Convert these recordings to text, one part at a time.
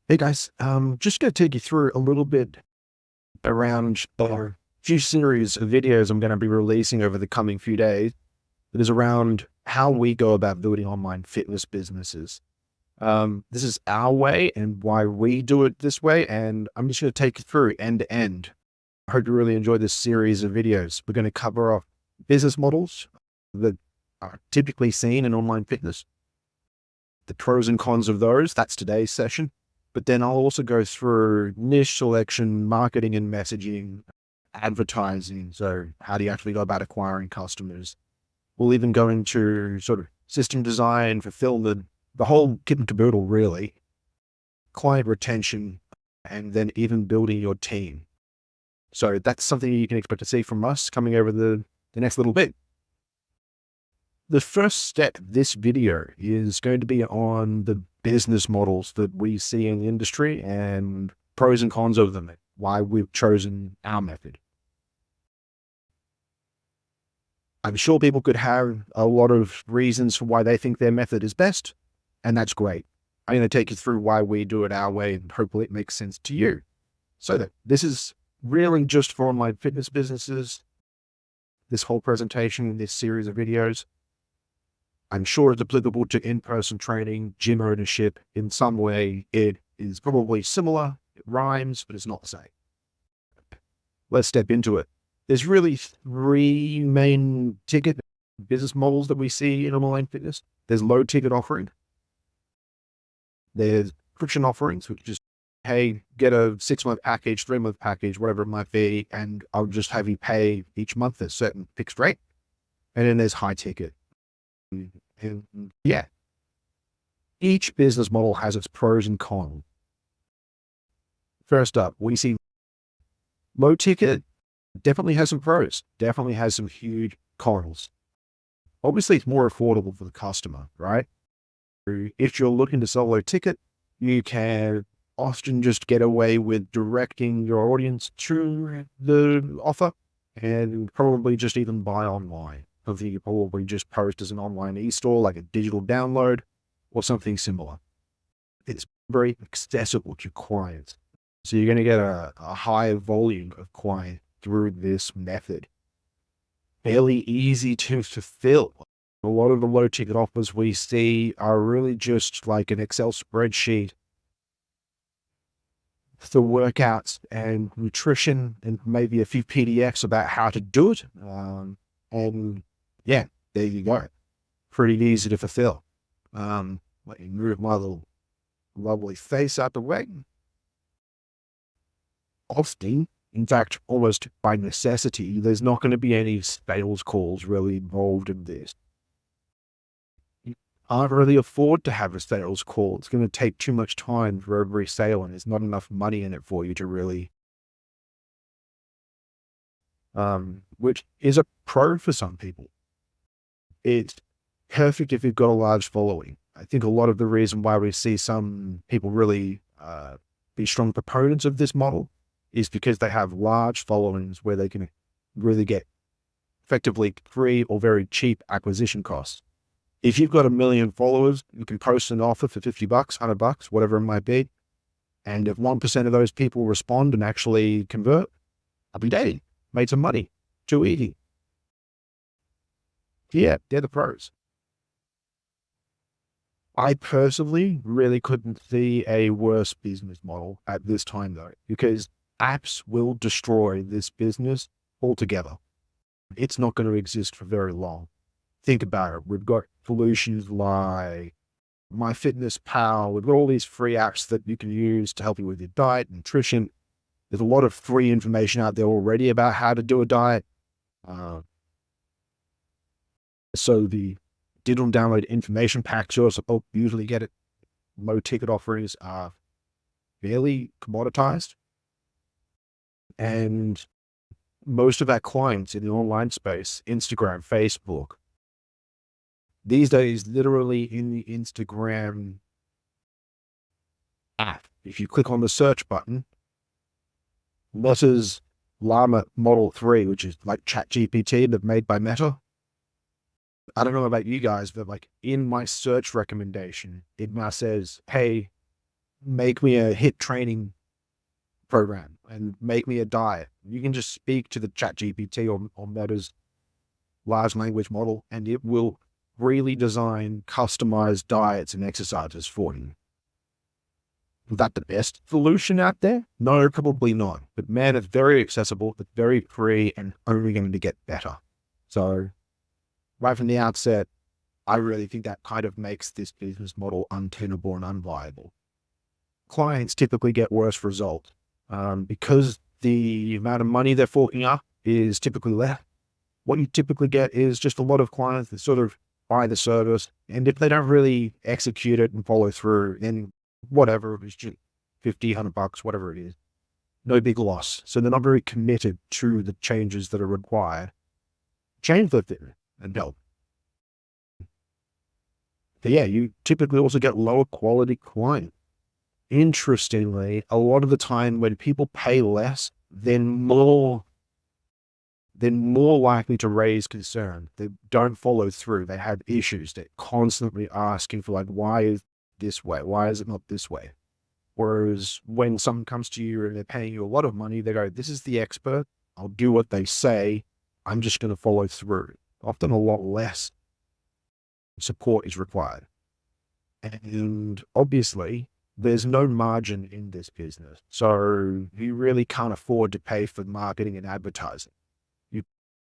Hey guys, just going to take you through a little bit around a few series of videos I'm going to be releasing over the coming few days. That is around how we go about building online fitness businesses. This is our way and why we do it this way, and I'm just going to take you through end to end. I hope you really enjoy this series of videos. We're going to cover off business models that are typically seen in online fitness, the pros and cons of those. That's today's session. But then I'll also go through niche selection, marketing and messaging, advertising. So how do you actually go about acquiring customers? We'll even go into sort of system design, fulfillment, the whole kit and caboodle, really, client retention, and then even building your team. So that's something you can expect to see from us coming over the next little bit. The first step of this video is going to be on the business models that we see in the industry and pros and cons of them, why we've chosen our method. I'm sure people could have a lot of reasons for why they think their method is best, and that's great. I'm going to take you through why we do it our way, and hopefully it makes sense to you. So that this is really just for online fitness businesses, this whole presentation, this series of videos. I'm sure it's applicable to in-person training, gym ownership. In some way, it is probably similar. It rhymes, but it's not the same. Let's step into it. There's really three main ticket business models that we see in online fitness. There's low ticket offering. There's friction offerings, which is, hey, get a 6-month package, 3-month package, whatever it might be, and I'll just have you pay each month a certain fixed rate. And then there's high ticket. And yeah, each business model has its pros and cons. First up, we see low ticket definitely has some pros, definitely has some huge cons. Obviously, it's more affordable for the customer, right? If you're looking to sell low ticket, you can often just get away with directing your audience to the offer and probably just even buy online. Something you probably just post as an online e-store, like a digital download or something similar. It's very accessible to clients. So you're going to get a high volume of clients through this method. Fairly easy to fulfill. A lot of the low ticket offers we see are really just like an Excel spreadsheet for workouts and nutrition and maybe a few PDFs about how to do it. And yeah, there you go. Pretty easy to fulfill. Let me move my little lovely face out the way. Often, in fact, almost by necessity, there's not going to be any sales calls really involved in this. You can't really afford to have a sales call. It's going to take too much time for every sale, and there's not enough money in it for you to really, which is a pro for some people. It's perfect if you've got a large following. I think a lot of the reason why we see some people really be strong proponents of this model is because they have large followings where they can really get effectively free or very cheap acquisition costs. If you've got 1 million followers, you can post an offer for $50, $100, whatever it might be. And if 1% of those people respond and actually convert, happy day, made some money. Too easy. Yeah, they're the pros. I personally really couldn't see a worse business model at this time though, because apps will destroy this business altogether. It's not going to exist for very long. Think about it. We've got solutions like MyFitnessPal. We've got all these free apps that you can use to help you with your diet, nutrition. There's a lot of free information out there already about how to do a diet. So the digital download information packs you also usually get it. Low ticket offerings are fairly commoditized. And most of our clients in the online space, Instagram, Facebook, these days, literally in the Instagram app, if you click on the search button, Meta's Llama Model 3, which is like ChatGPT, but made by Meta. I don't know about you guys, but like in my search recommendation, it now says, hey, make me a hit training program and make me a diet. You can just speak to the ChatGPT or Meta's large language model, and it will really design customized diets and exercises for you. Is that the best solution out there? No, probably not. But man, it's very accessible, it's very free, and only going to get better. So right from the outset, I really think that kind of makes this business model untenable and unviable. Clients typically get worse results because the amount of money they're forking up is typically less. What you typically get is just a lot of clients that sort of buy the service, and if they don't really execute it and follow through, then whatever, it's just $50, $100, whatever it is, no big loss. So they're not very committed to the changes that are required. Change the thing and help. But yeah, you typically also get lower quality clients. Interestingly, a lot of the time when people pay less, they're more likely to raise concern. They don't follow through. They have issues. They're constantly asking for like, why is this way? Why is it not this way? Whereas when someone comes to you and they're paying you a lot of money, they go, this is the expert. I'll do what they say. I'm just going to follow through. Often a lot less support is required. And obviously, there's no margin in this business. So you really can't afford to pay for marketing and advertising. You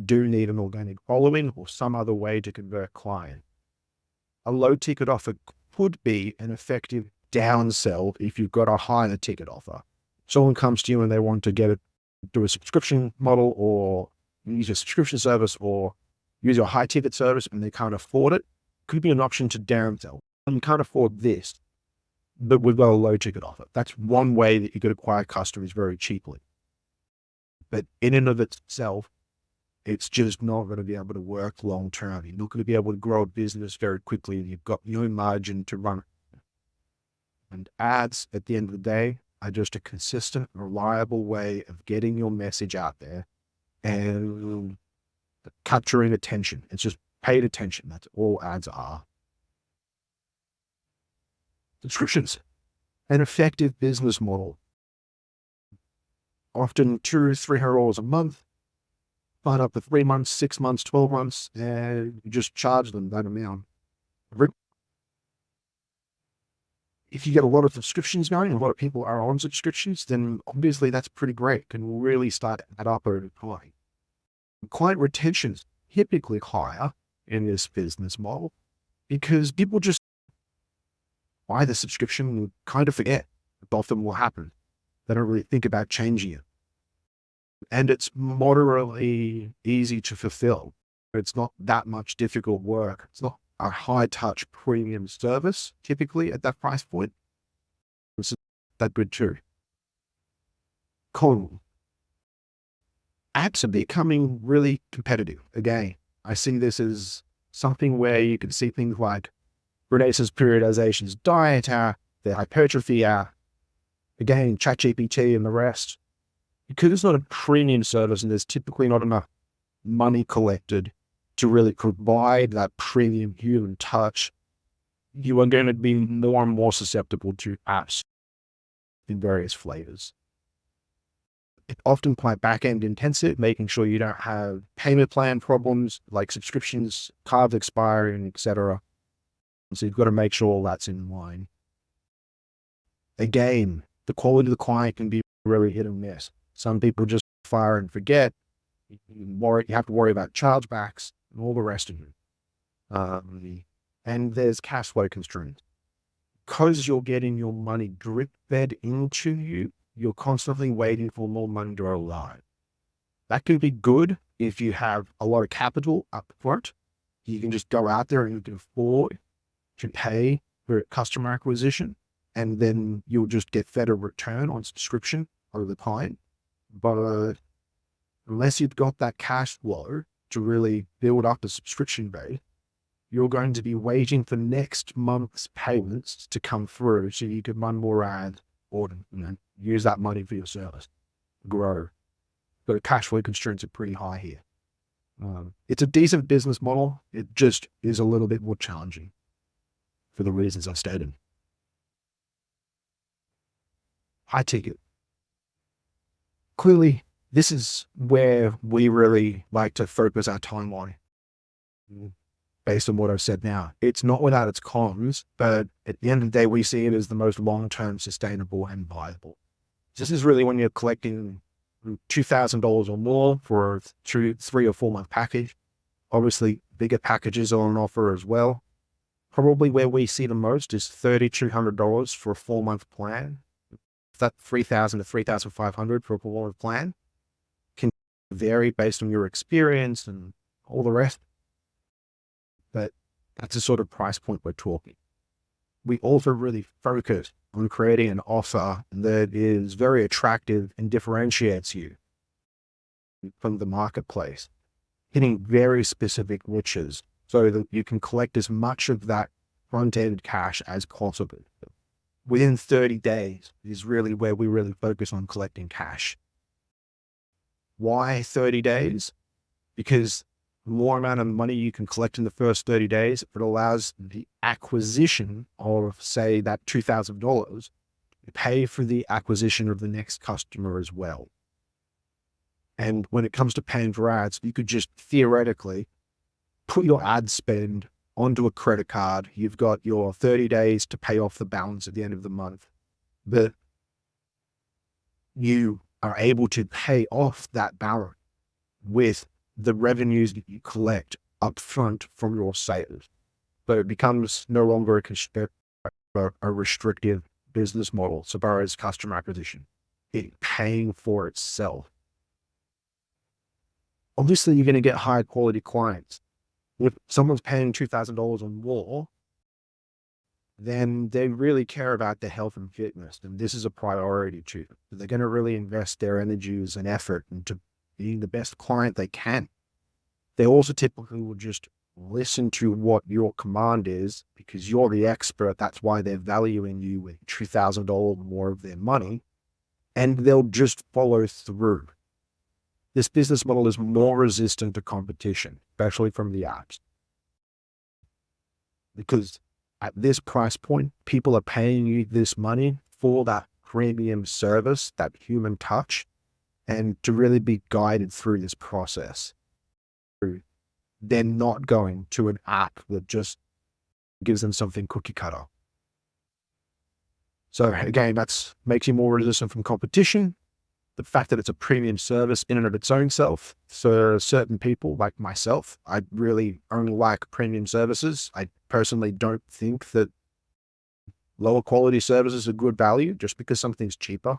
do need an organic following or some other way to convert clients. A low ticket offer could be an effective downsell if you've got a higher ticket offer. Someone comes to you and they want to do a subscription model or use your subscription service or use your high ticket service and they can't afford it. Could be an option to downsell. And you can't afford this, but we've got a low ticket offer. That's one way that you could acquire customers very cheaply. But in and of itself, it's just not going to be able to work long term. You're not going to be able to grow a business very quickly and you've got no margin to run. And ads, at the end of the day, are just a consistent, reliable way of getting your message out there and capturing attention. It's just paid attention. That's all ads are. Subscriptions, an effective business model. Often $200, $300 a month, sign up for 3 months, 6 months, 12 months, and you just charge them that amount. If you get a lot of subscriptions going, a lot of people are on subscriptions, then obviously that's pretty great. Can really start to add up over time. Client retention is typically higher in this business model because people just buy the subscription and kind of forget both of them will happen. They don't really think about changing it. And it's moderately easy to fulfill. It's not that much difficult work. It's not a high touch premium service typically at that price point. It's that good too. Apps are becoming really competitive. Again, I see this as something where you can see things like Renaissance periodization's diet app, the hypertrophy app, again, ChatGPT and the rest. Because it's not a premium service and there's typically not enough money collected to really provide that premium human touch, you are going to be more and more susceptible to apps in various flavors. It's often quite back-end intensive, making sure you don't have payment plan problems like subscriptions, cards expiring, etc. So you've got to make sure all that's in line. Again, the quality of the client can be really hit and miss. Some people just fire and forget. You have to worry about chargebacks and all the rest of it. And there's cash flow constraints. Because you're getting your money drip fed into you, you're constantly waiting for more money to arrive. That can be good if you have a lot of capital up front. You can just go out there and you can afford to pay for customer acquisition, and then you'll just get fed a return on subscription over time. But unless you've got that cash flow to really build up a subscription base, you're going to be waiting for next month's payments to come through so you can run more ads or use that money for your service, grow. But the cash flow constraints are pretty high here. It's a decent business model. It just is a little bit more challenging for the reasons I stated. high ticket. Clearly, this is where we really like to focus our time on. Based on what I've said now, it's not without its cons, but at the end of the day, we see it as the most long-term sustainable and viable. This is really when you're collecting $2,000 or more for a 3 or 4 month package. Obviously, bigger packages are on offer as well. Probably where we see the most is $3,200 for a 4-month plan. That $3,000 to $3,500 for a 4-month plan can vary based on your experience and all the rest. But that's the sort of price point we're talking. We also really focus on creating an offer that is very attractive and differentiates you from the marketplace, hitting very specific niches so that you can collect as much of that front-end cash as possible. Within 30 days is really where we really focus on collecting cash. Why 30 days? Because the more amount of money you can collect in the first 30 days, it allows the acquisition of, say, that $2,000 to pay for the acquisition of the next customer as well. And when it comes to paying for ads, you could just theoretically put your ad spend onto a credit card. You've got your 30 days to pay off the balance at the end of the month, but you are able to pay off that balance with the revenues that you collect upfront from your sales. So it becomes no longer a restrictive business model so far as customer acquisition. It's paying for itself. Obviously, you're going to get high quality clients. If someone's paying $2,000 or more, then they really care about their health and fitness. And this is a priority to them. They're going to really invest their energies and effort into being the best client they can. They also typically will just listen to what your command is because you're the expert. That's why they're valuing you with $2,000 or more of their money, and they'll just follow through. This business model is more resistant to competition, especially from the apps. Because at this price point, people are paying you this money for that premium service, that human touch, and to really be guided through this process. They're not going to an app that just gives them something cookie cutter. So again, that makes you more resistant from competition. The fact that it's a premium service in and of its own self. For certain people like myself, I really only like premium services. I personally don't think that lower quality services are good value. Just because something's cheaper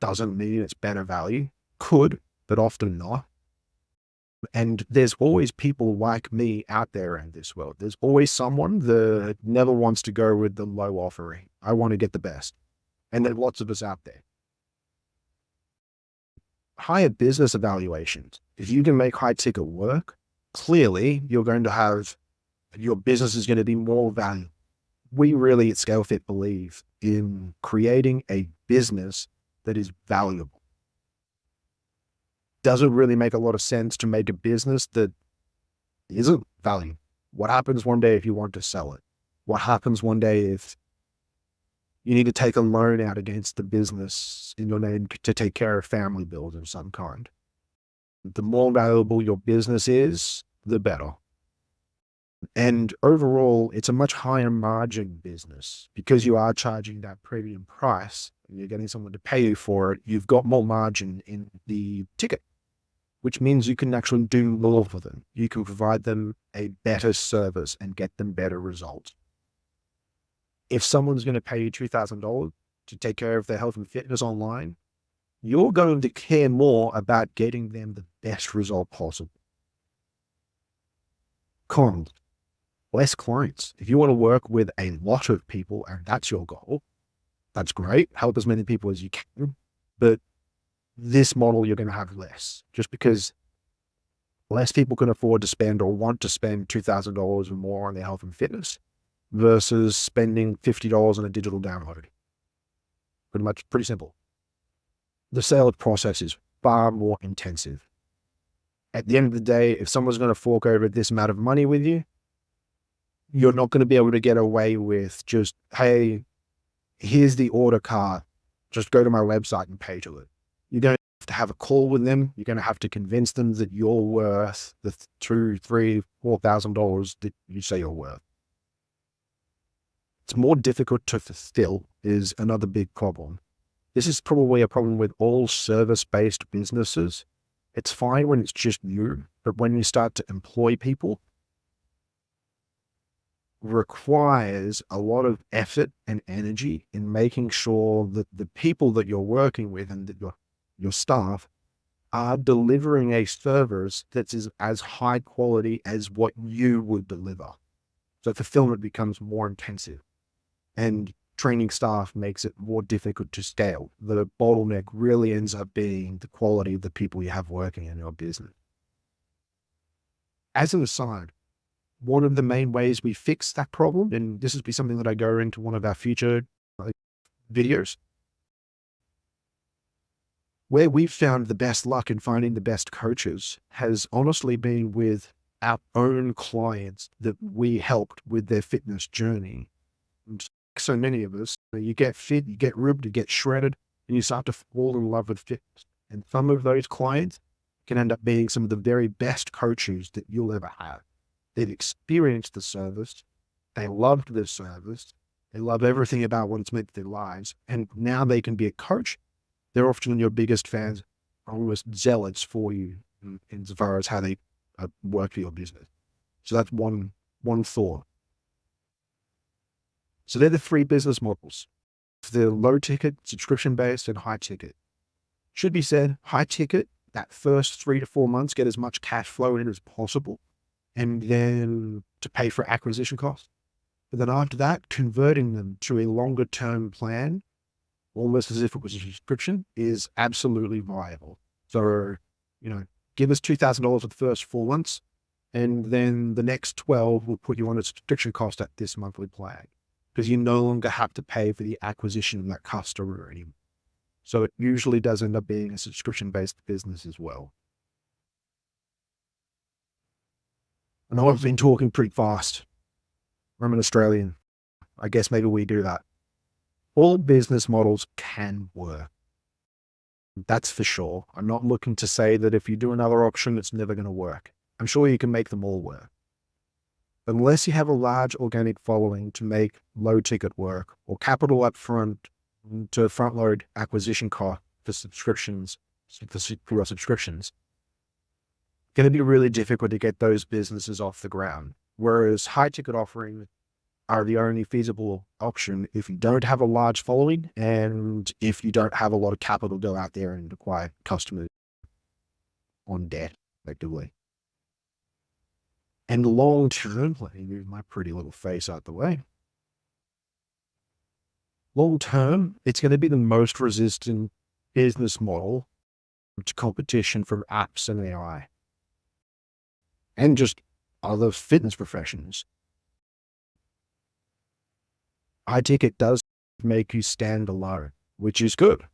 doesn't mean it's better value. Could, but often not. And there's always people like me out there in this world. There's always someone that never wants to go with the low offering. I want to get the best. And there's lots of us out there. Higher business evaluations. If you can make high ticket work, clearly you're going to have, your business is going to be more valuable. We really at ScaleFit believe in creating a business that is valuable. Doesn't really make a lot of sense to make a business that isn't valuable. What happens one day if you want to sell it? What happens one day if you need to take a loan out against the business in your name to take care of family bills of some kind? The more valuable your business is, the better. And overall, it's a much higher margin business because you are charging that premium price and you're getting someone to pay you for it. You've got more margin in the ticket, which means you can actually do more for them. You can provide them a better service and get them better results. If someone's going to pay you $2,000 to take care of their health and fitness online, you're going to care more about getting them the best result possible. Cons. Less clients. If you want to work with a lot of people and that's your goal, that's great. Help as many people as you can. But this model, you're going to have less, just because less people can afford to spend or want to spend $2,000 or more on their health and fitness versus spending $50 on a digital download. Pretty simple. The sales process is far more intensive. At the end of the day, if someone's going to fork over this amount of money with you, you're not going to be able to get away with just, hey, here's the order card. just go to my website and pay to it. You're going to have to have a call with them. You're going to have to convince them that you're worth the $2,000, $3,000, $4,000 that you say you're worth. It's more difficult to fulfill is another big problem. This is probably a problem with all service-based businesses. It's fine when it's just you, but when you start to employ people, requires a lot of effort and energy in making sure that the people that you're working with and that your staff are delivering a service that is as high quality as what you would deliver. So fulfillment becomes more intensive, and training staff makes it more difficult to scale. The bottleneck really ends up being the quality of the people you have working in your business. As an aside, one of the main ways we fix that problem, and this will be something that I go into one of our future videos, where we've found the best luck in finding the best coaches has honestly been with our own clients that we helped with their fitness journey. And so many of us, you get fit, you get ripped, you get shredded, and you start to fall in love with fitness. And some of those clients can end up being some of the very best coaches that you'll ever have. They've experienced the service. They loved the service. They love everything about what it's meant to their lives. And now they can be a coach. They're often your biggest fans, almost zealots for you as far as how they work for your business. So that's one thought. So they're the three business models. The low ticket, subscription-based, and high ticket. Should be said, high ticket, that first 3 to 4 months, get as much cash flow in as possible, and then to pay for acquisition costs. But then after that, converting them to a longer term plan, almost as if it was a subscription, is absolutely viable. So, give us $2,000 for the first 4 months, and then the next 12 will put you on a subscription cost at this monthly plan, because you no longer have to pay for the acquisition of that customer anymore. So it usually does end up being a subscription-based business as well. I know I've been talking pretty fast. I'm an Australian. I guess maybe we do that. All business models can work. That's for sure. I'm not looking to say that if you do another option, it's never going to work. I'm sure you can make them all work. Unless you have a large organic following to make low ticket work, or capital up front to front load acquisition cost for subscriptions, for subscriptions, going to be really difficult to get those businesses off the ground. Whereas high ticket offerings are the only feasible option if you don't have a large following and if you don't have a lot of capital go out there and acquire customers on debt, effectively. And long term, let me move my pretty little face out the way. Long term, it's going to be the most resistant business model to competition from apps and AI. And just other fitness professions. High ticket does make you stand alone, which is good.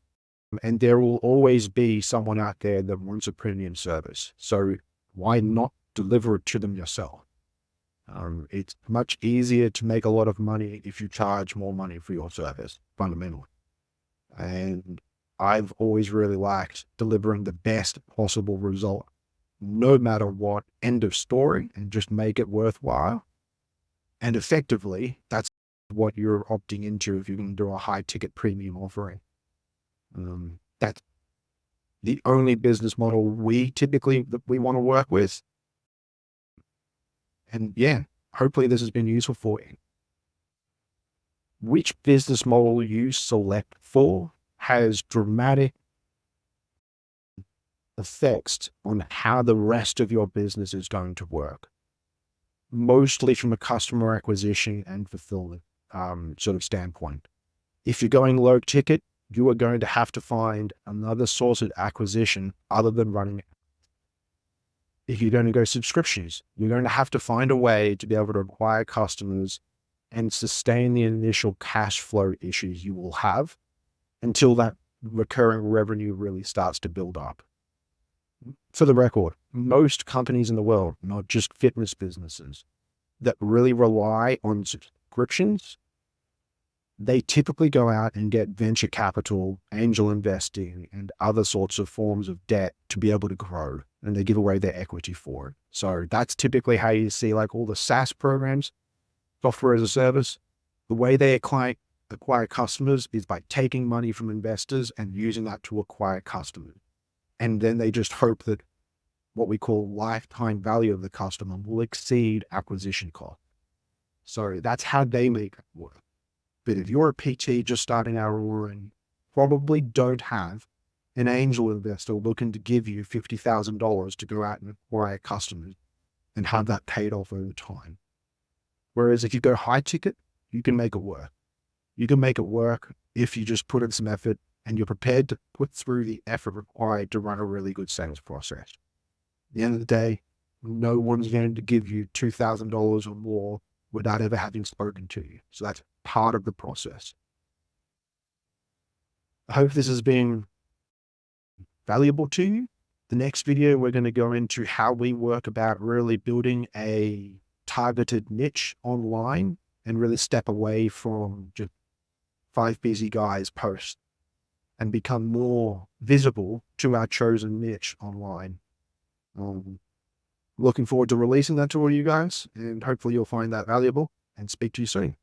And there will always be someone out there that wants a premium service. So why not deliver it to them yourself? It's much easier to make a lot of money if you charge more money for your service, fundamentally. And I've always really liked delivering the best possible result, no matter what, end of story, and just make it worthwhile. And effectively, that's what you're opting into if you can do a high ticket premium offering. That's the only business model we want to work with. And yeah, hopefully this has been useful for you. Which business model you select for has dramatic effects on how the rest of your business is going to work, mostly from a customer acquisition and fulfillment sort of standpoint. If you're going low ticket, you are going to have to find another source of acquisition other than running. If you're going to go subscriptions, you're going to have to find a way to be able to acquire customers and sustain the initial cash flow issues you will have until that recurring revenue really starts to build up. For the record, most companies in the world, not just fitness businesses, that really rely on subscriptions they typically go out and get venture capital, angel investing, and other sorts of forms of debt to be able to grow, and they give away their equity for it. So that's typically how you see like all the SaaS programs, software as a service. The way they acquire customers is by taking money from investors and using that to acquire customers. And then they just hope that what we call lifetime value of the customer will exceed acquisition cost. So that's how they make it work. But if you're a PT just starting out and probably don't have an angel investor looking to give you $50,000 to go out and acquire customers and have that paid off over time. Whereas if you go high ticket, you can make it work. You can make it work if you just put in some effort and you're prepared to put through the effort required to run a really good sales process. At the end of the day, no one's going to give you $2,000 or more without ever having spoken to you. So that's part of the process. I hope this has been valuable to you. The next video, we're going to go into how we work about really building a targeted niche online and really step away from just 5 busy guys posts and become more visible to our chosen niche online. Looking forward to releasing that to all you guys, and hopefully you'll find that valuable, and speak to you soon.